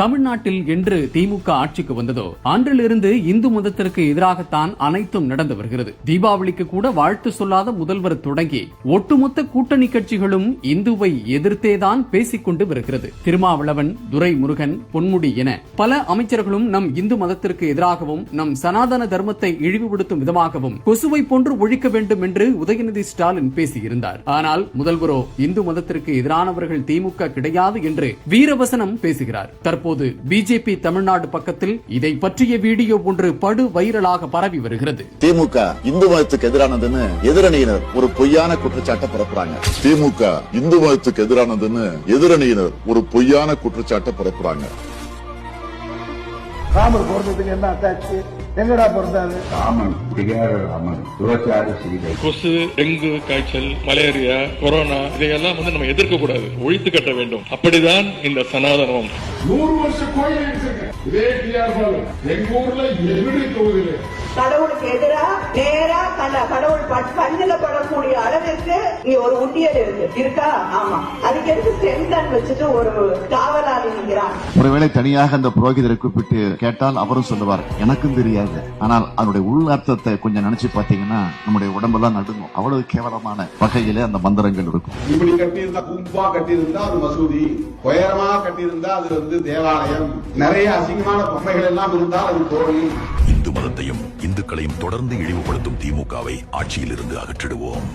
தமிழ்நாட்டில் என்று திமுக ஆட்சிக்கு வந்ததோ அன்றிலிருந்து இந்து மதத்திற்கு எதிராகத்தான் அனைத்தும் நடந்து வருகிறது. தீபாவளிக்கு கூட வாழ்த்து சொல்லாத முதல்வர் தொடங்கி ஒட்டுமொத்த கூட்டணி கட்சிகளும் இந்துவை எதிர்த்தேதான் பேசிக்கொண்டு வருகிறது. திருமாவளவன், துரைமுருகன், பொன்முடி என பல அமைச்சர்களும் நம் இந்து மதத்திற்கு எதிராகவும் நம் சனாதன தர்மத்தை இழிவுபடுத்தும் விதமாகவும் கொசுவை போன்று ஒழிக்க வேண்டும் என்று உதயநிதி ஸ்டாலின் பேசியிருந்தார். ஆனால் முதல்வரோ இந்து மதத்திற்கு எதிரானவர்கள் திமுக கிடையாது என்று வீரவசனம் பேசுகிறார். தற்போது பிஜேபி தமிழ்நாடு பக்கத்தில் இதை பற்றிய வீடியோ ஒன்று படு வைரலாக பரவி வருகிறது. திமுக இந்து மதத்துக்கு எதிரானதுன்னு எதிரணியினர் ஒரு பொய்யான குற்றச்சாட்டை பரப்புறாங்க. திமுக இந்து மதத்துக்கு எதிரானதுன்னு எதிரணியினர் ஒரு பொய்யான குற்றச்சாட்டை பரப்புறாங்க. ராமர் பிறந்ததுக்கு என்ன அட்டாச்சு? எங்கடா பிறந்தாரு? ராமன் ராமன் 26 செய்தி. கொசு, டெங்கு காய்ச்சல், மலேரியா, கொரோனா இதையெல்லாம் நம்ம எதிர்க்க கூடாது, ஒழித்து கட்ட வேண்டும். அப்படிதான் இந்த சனாதனம். 100 வருஷ கோயில் இருக்கு. இதே டிஆர் எங்க ஊர்ல எதிரி தொகுதியில கடவுளுக்கு எதிரா நேரா கடவுள் கண்ணில படக்கூடிய அளவிற்கு இங்க ஒரு உண்டியல் இருக்கா? ஆமா. அதுக்கு எதுக்கு செங்கன் வச்சுட்டு ஒரு காவலாளி நிற்கிறான். ஒருவேளை தனியாக அந்த புரோகிதரை கூப்பிட்டு கேட்டால் அவரும் சொல்லுவார் எனக்கும் தெரியாது. ஆனால் அதனுடைய உள் அர்த்தத்தை கொஞ்சம் நினைச்சு பாத்தீங்கன்னா நம்முடைய உடம்பெல்லாம் நடுங்கும். அவ்வளவு கேவலமான வகையிலே அந்த மந்திரங்கள் இருக்கும். இப்படி கட்டியிருந்தா, கும்பா கட்டியிருந்தா அது மசூதி, உயரமா கட்டியிருந்தா அது தேவாலயம், நிறைய அசிங்கமான பொம்மைகள் எல்லாம் இருந்தால் அது கோவில். இந்து மதத்தையும் இந்துக்களையும் தொடர்ந்து இழிவுபடுத்தும் திமுகவை ஆட்சியில் இருந்து அகற்றிடுவோம்.